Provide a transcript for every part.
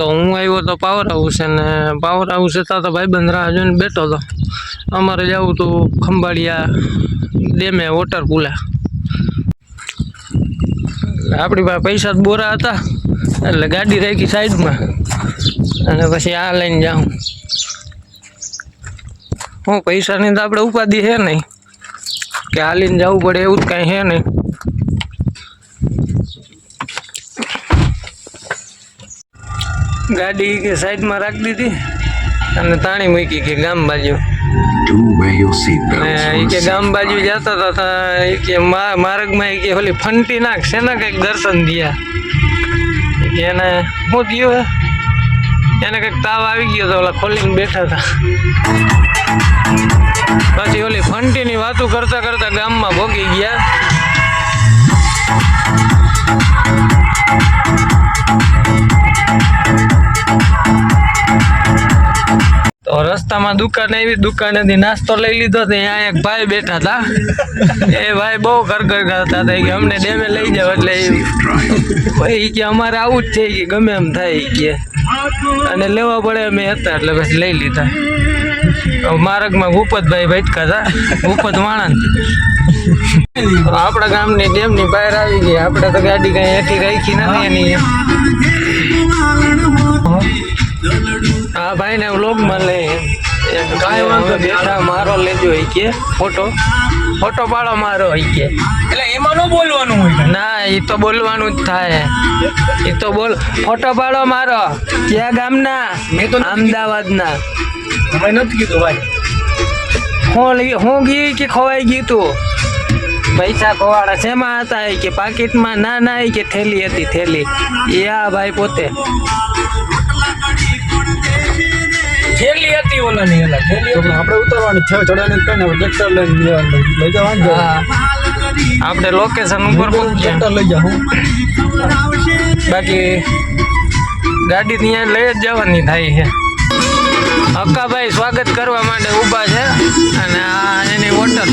તો હું આવ્યો તો પાવર હાઉસ અને પાવર હાઉસ હતા તો ભાઈબંધ રાહ જોઈને બેઠો હતો. અમારે જવું હતું ખંભાળિયા ડેમે વોટર પુલે. આપણી પાસે પૈસા બોરા હતા એટલે ગાડી રાખી સાઈડમાં અને પછી આ લઈને જાઉં. હું પૈસાની તો આપણે ઉપાધિ છે નહીં કે હાલીને જવું પડે એવું જ કાંઈ છે નહીં. ગાડી કે સાઈડમાં રાખી દીધી અને તાણી મૂકી કે ગામ બાજુ. કે ગામ બાજુ જતા હતા કે માર્ગમાં કે ઓલી ફંટી નાખ છે ને કંઈક દર્શન થયા એને શું થયું એને કંઈક તાવ આવી ગયો હતો. ઓલા ખોલીને બેઠા હતા પછી ઓલી ફંટીની વાતો કરતા કરતા ગામમાં ભોગી ગયા. તો રસ્તામાં દુકાન આવી, દુકાનેથી નાસ્તો લઈ લીધો. ત્યાં એક ભાઈ બેઠા હતા. એ ભાઈ બહુ કરતા હતા કે અમને ડેમે લઈ જાવ એટલે એ કે અમારે આવું જ છે કે ગમે એમ થાય કે અને લેવા પડે અમે હતા એટલે પછી લઈ લીધા. માર્ગમાં ભૂપતભાઈ ભટકા હતા, ભૂપત વાણંદ. આપણા ગામની ડેમની બહાર આવી ગઈ. આપણે તો ગાડી કઈ એથી રાખી નથી એની. હા ભાઈ ને વ્લોગમાં લે કાંઈ વાંધો બેઠા મારો લેજો હોય કે ફોટો પાડો મારો હોય કે એટલે એમાં ન બોલવાનું હોય. ના એ તો બોલવાનું જ થાય. એ તો બોલ ફોટો પાડો મારો. ક્યાં ગામના? મેં તો અમદાવાદના. મેં નથી કીધું ભાઈ. હું ગઈ કે ખવાઈ ગયું તું? પૈસા ખવાડા શેમાં હતા કે પાકીટમાં? ના કે થેલી હતી થેલી. એ આ ભાઈ પોતે થેલી હતી ઓલાની. આપણે ઉતરવાની છે ચડાને કઈને ટ્રેક્ટર લઈ જવાનું. હા આપણે લોકેશન ઉપર ટ્રેક્ટર લઈ જાઉં. બાકી ગાડી ત્યાં લઈ જ જવાની થાય છે. હક્કાભાઈ સ્વાગત કરવા માટે ઊભા છે અને આ એની હોટલ.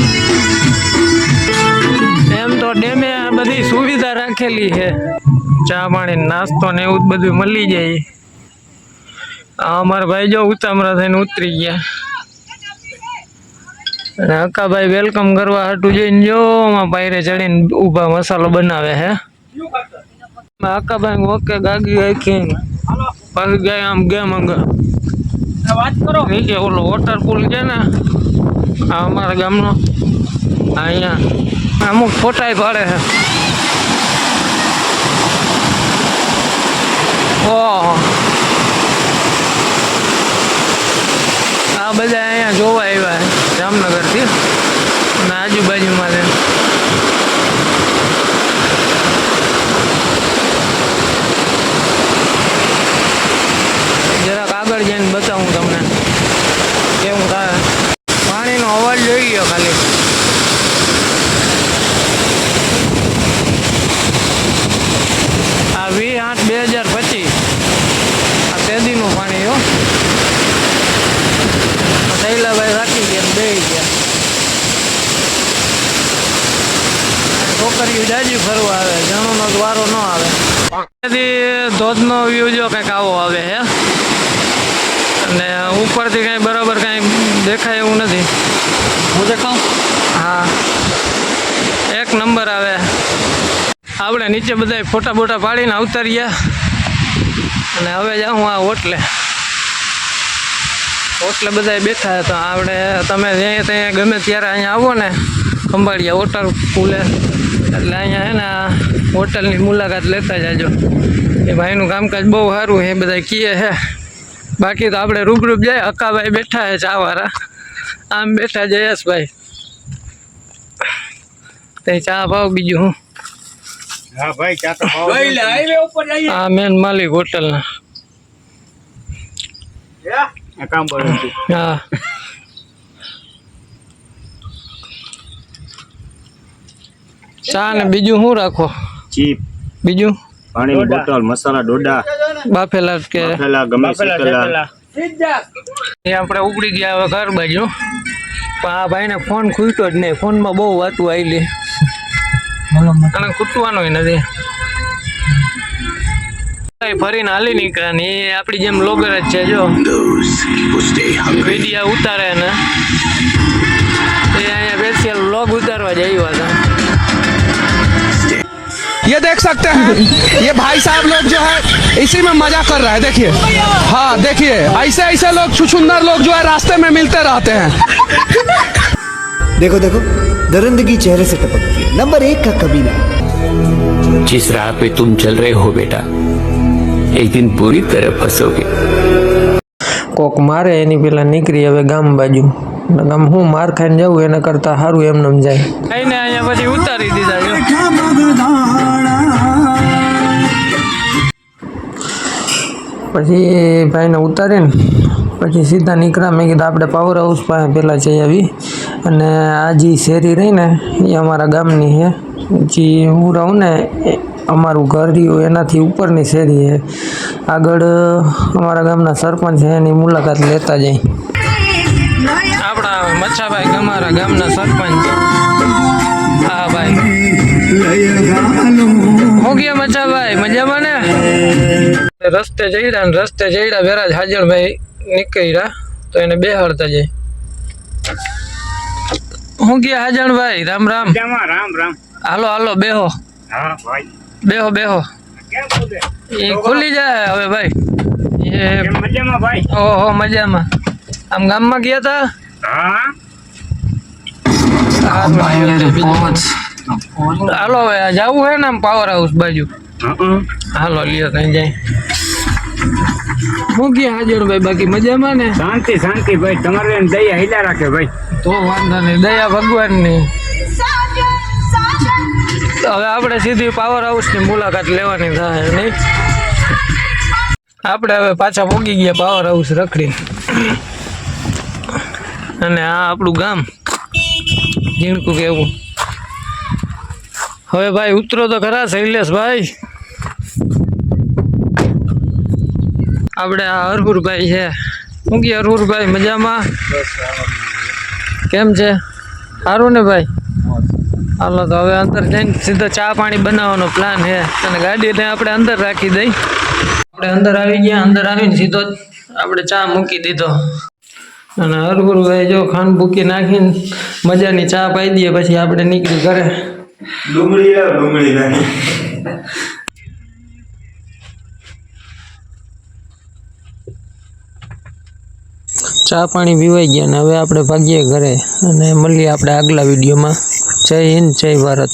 એમ તો ડેમે બધી સુવિધા રાખેલી છે, ચા પાણી નાસ્તો ને એવું બધું મળી જાય. અમારા ભાઈ જો ઉતામળા થઈને ઉતરી ગયા અને હક્કાભાઈ વેલકમ કરવા હાટું જઈને જો પાયરે ચડીને ઊભા મસાલો બનાવે હે. હક્કાભાઈ ઓકે ગાગી રાખી પાછી ગયા આમ ગેમ અંગર વાત કરો. નીચે ઓલો વોટર પુલ છે ને આ અમારા ગામનો, અહીંયા અમુક ફોટા પાડે છે. ઓહો આ બધા અહીંયા જોવા આવ્યા જામનગરથી અને આજુબાજુમાં છે. જરાક આગળ જઈને બતાવું તમને કેવું થાય. પાણીનો અવાજ જોઈ ગયો ખાલી. આ 20/8/2025 આ તેદીનું પાણી હો. શૈલાભાઈ રાખી ગયા બે ગયા. છોકરીઓ જાજી ફરવા આવે, જણોનો વારો ન આવે. ધોધનો વ્યૂ જો કંઈક આવો આવે હે અને ઉપરથી કાંઈ બરાબર કાંઈ દેખાય એવું નથી. હું દેખાઉં? હા એક નંબર આવે. આપણે નીચે બધા ફોટા બોટા પાડીને આવતા રહ્યા અને હવે જાઉં આ હોટલે બધા બેઠા હતા. આપણે તમે ત્યાં ગમે ત્યારે અહીંયા આવો ને ખંભાળિયા વોટર પુલે એટલે અહીંયા છે ને હોટલની મુલાકાત લેતા જાજો. એ ભાઈનું કામકાજ બહુ સારું છે બધા કહે છે. બાકી તો આપણે રૂબરૂપ જાય. હક્કાભાઈ બેઠા છે ચાવાળા, આમ બેઠા જયેશભાઈ તે ચા ભાવ બીજું હું. હા ભાઈ ચા તો ભાવ. આ મેન માલિક હોટલના. કામ બોલું. હા ચા ને બીજું શું રાખો? ચીપ બીજું પાણીની બોટલ, મસાલા ડોડા, બાફેલા કે ગમે શેકેલા. એ આપણે ઉપડી ગયા હવે ઘર બાજુ. પણ આ ભાઈને ફોન ખૂટ્યો જ નહીં. ફોનમાં બહુ વાતું આવેલી અને ખૂટવાનું નથી. ફરીને હાલી નીકળ્યા ને એ આપણી જેમ લોગર જ છે જો વિડિયા ઉતારે ને એ અહીંયા સ્પેશિયલ વ્લોગ ઉતારવા જ આવ્યા હતા. ये देख सकते हैं ये भाई साहब लोग जो है इसी में मजा कर रहा है. देखिए हाँ देखिए ऐसे ऐसे लोग छुछुंदर लोग जो है रास्ते में मिलते रहते हैं. देखो देखो दरिंदगी चेहरे से टपकती है. नंबर 1 का कमीना. जिस राह पे तुम चल रहे हो बेटा एक दिन पूरी तरह फंसोगे. કોક મારે એની પેલા નીકળી હવે ગામ બાજુ. ગામ હું માર ખાઈને જવું એના કરતા સારું એમને જાય. કઈને અહીંયા પછી ઉતારી દીધા જો. પછી ભાઈને ઉતારીને પછી સીધા નીકળ્યા. મેં કીધું આપણે પાવર હાઉસ પાસે પહેલાં જઈ આવી અને આ જે શેરી રહી ને એ અમારા ગામની છે. જે હું રહું ને અમારું ઘર રહ્યું એનાથી ઉપરની શેરી છે. આગળ અમારા ગામના સરપંચ છે એની મુલાકાત લેતા જઈ. આપણા મચ્છાભાઈ અમારા ગામના સરપંચ. હા ભાઈ હો ગયા મચ્છાભાઈ મજામાં ને? રસ્તે જઈડા વેરાજ હાજરભાઈ નીકળ્યા તો એને બેહાડતા જાય. હું ગયા હાજરભાઈ રામ રામ. રામ રામ. હાલો બેહો. હા ભાઈ બેહો એ ખુલી જાય હવે ભાઈ. એ મજામાં ભાઈ? ઓહો મજામાં. આમ ગામમાં ગયા તા? હા હાલો હવે જવું હે ને આમ પાવર હાઉસ બાજુ. હાલો લ્યો કઈ જાય. હું ગયા હાજરભાઈ બાકી મજામાં ને? શાંતિ ભાઈ. તમારે એમ દયા હિલા રાખે ભાઈ. તો વાંધો નહીં દયા ભગવાનની. હવે આપણે સીધી પાવર હાઉસની મુલાકાત લેવાની થાય નહીં. આપણે હવે પાછા પોગી ગયા પાવર હાઉસ રખડી. અને આ આપણું ગામ ઝીણકું કેવું. હવે ભાઈ ઉતરો તો ખરા શૈલેષભાઈ. આપણે આ હરહુરભાઈ છે. શું કે હરહુરભાઈ મજામાં? કેમ છે? સારું ને ભાઈ? હાલો તો હવે અંદર જઈને સીધો ચા પાણી બનાવવાનો પ્લાન છે અને ગાડીને આપણે અંદર રાખી દઈ. આપણે અંદર આવી ગયા. અંદર આવીને સીધો આપણે ચા મૂકી દીધો અને હરહુરભાઈ જો ખાંડ ભૂકી નાખીને મજાની ચા પાઈ દઈએ પછી આપણે નીકળી ઘરે. ડુંગળી નાખી. ચા પાણી પીવાઈ ગયા ને હવે આપણે ભાગીએ ઘરે અને મળીએ આપણે આગલા વિડીયોમાં. જય હિન્દ જય ભારત.